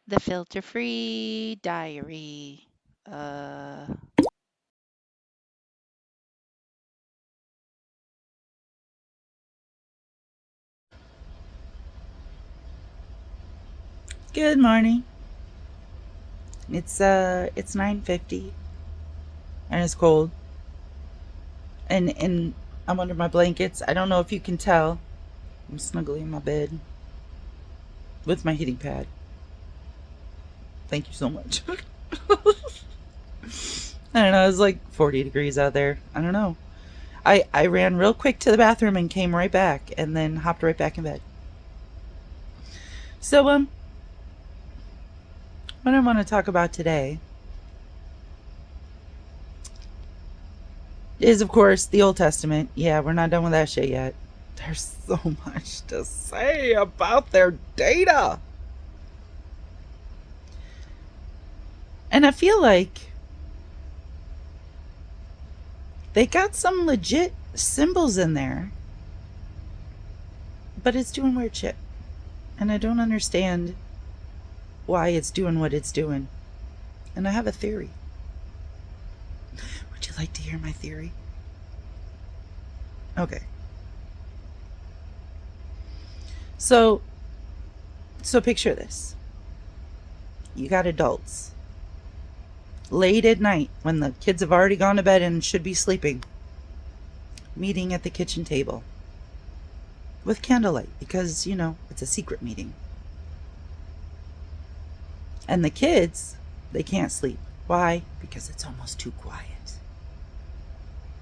The filter-free diary. Uh, Good morning. It's 9:50 and it's cold. And I'm under my blankets. I don't know if you can tell. I'm snugly in my bed with my heating pad. Thank you so much. I don't know, it was like 40 degrees out there. I don't know. I ran real quick to the bathroom and came right back and then hopped right back in bed. So what I want to talk about today is, of course, the Old Testament. Yeah, we're not done with that shit yet. There's so much to say about their data. And I feel like they got some legit symbols in there, but it's doing weird shit. And I don't understand why it's doing what it's doing. And I have a theory. Would you like to hear my theory? Okay. So picture this. You got adults late at night when the kids have already gone to bed and should be sleeping, meeting at the kitchen table with candlelight because, it's a secret meeting. And the kids, they can't sleep. Why? Because it's almost too quiet.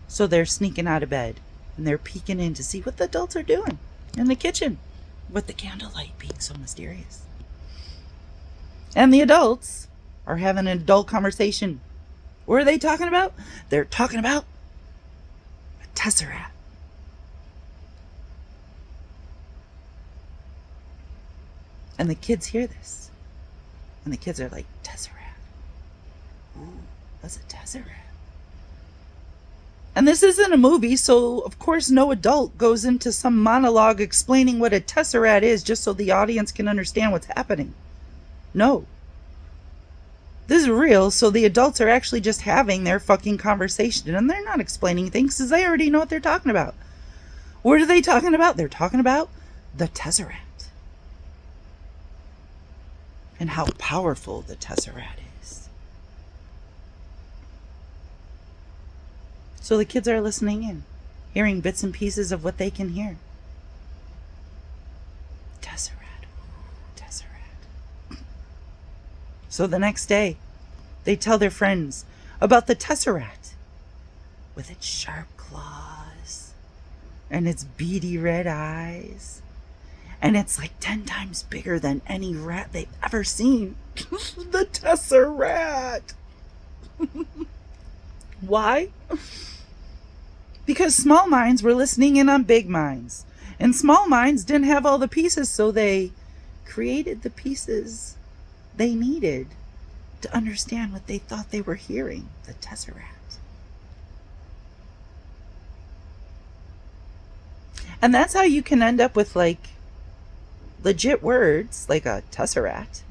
So they're sneaking out of bed and they're peeking in to see what the adults are doing in the kitchen with the candlelight being so mysterious. And the adults are having an adult conversation. What are they talking about? They're talking about a tesseract. And the kids hear this. And the kids are like, tesseract. Ooh, what's a tesseract? And this isn't a movie, so of course no adult goes into some monologue explaining what a tesseract is just so the audience can understand what's happening. No. This is real, so the adults are actually just having their fucking conversation, and they're not explaining things because they already know what they're talking about. What are they talking about? They're talking about the tesseract. And how powerful the tesseract is. So the kids are listening in, hearing bits and pieces of what they can hear. Tesseract. Tesseract. So the next day, they tell their friends about the tesseract with its sharp claws and its beady red eyes. And it's like 10 times bigger than any rat they've ever seen. The tesseract. Why? Because small minds were listening in on big minds. And small minds didn't have all the pieces, so they created the pieces they needed to understand what they thought they were hearing. The tesseract. And that's how you can end up with legit words like a tesseract,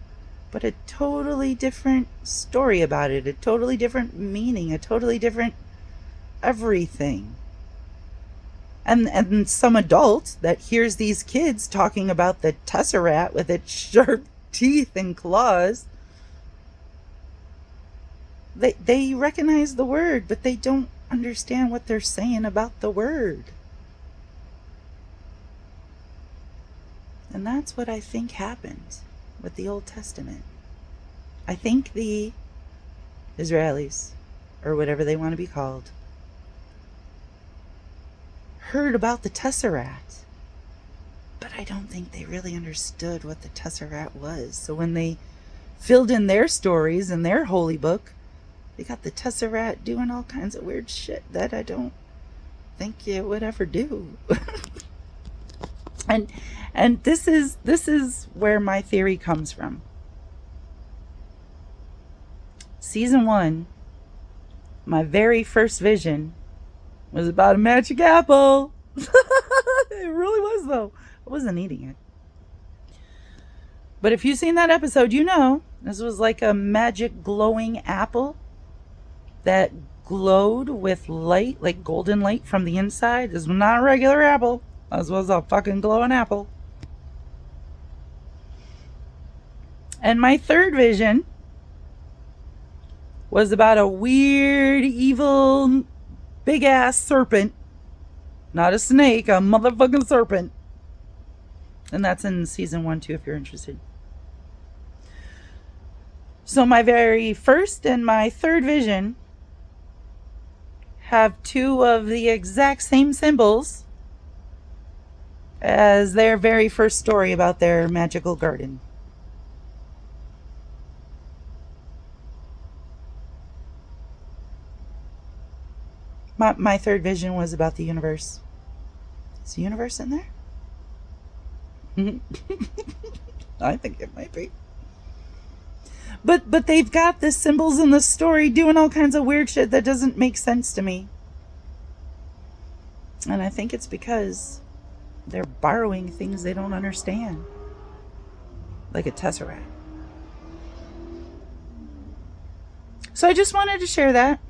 but a totally different story about it, a totally different meaning, a totally different everything. And some adult that hears these kids talking about the tesseract with its sharp teeth and claws, they recognize the word, but they don't understand what they're saying about the word. And that's what I think happened with the Old Testament. I think the Israelis, or whatever they want to be called, heard about the tesseract, but I don't think they really understood what the tesseract was. So when they filled in their stories in their holy book, they got the tesseract doing all kinds of weird shit that I don't think you would ever do. And this is where my theory comes from. Season 1, my very first vision was about a magic apple. It really was, though. I wasn't eating it. But if you've seen that episode, you know This was like a magic glowing apple that glowed with light, like golden light from the inside. This was not a regular apple. This was a fucking glowing apple. And my third vision was about a weird, evil, big ass serpent. Not a snake, a motherfucking serpent. And that's in season 1 too, if you're interested. So my very first and my third vision have two of the exact same symbols as their very first story about their magical garden. My third vision was about the universe. Is the universe in there? I think it might be. But they've got the symbols in the story doing all kinds of weird shit that doesn't make sense to me. And I think it's because they're borrowing things they don't understand. Like a tesseract. So I just wanted to share that.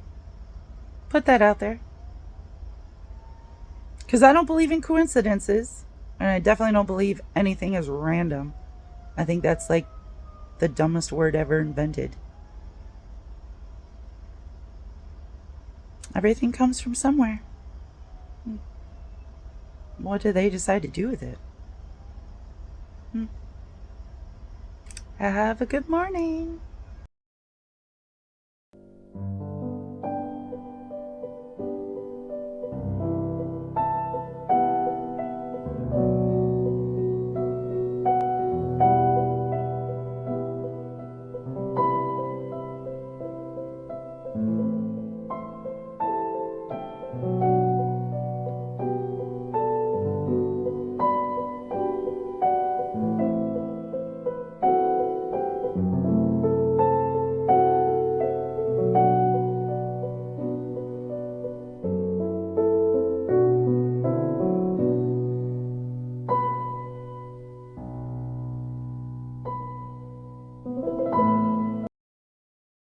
Put that out there. Because I don't believe in coincidences. And I definitely don't believe anything is random. I think that's like the dumbest word ever invented. Everything comes from somewhere. What do they decide to do with it? Have a good morning.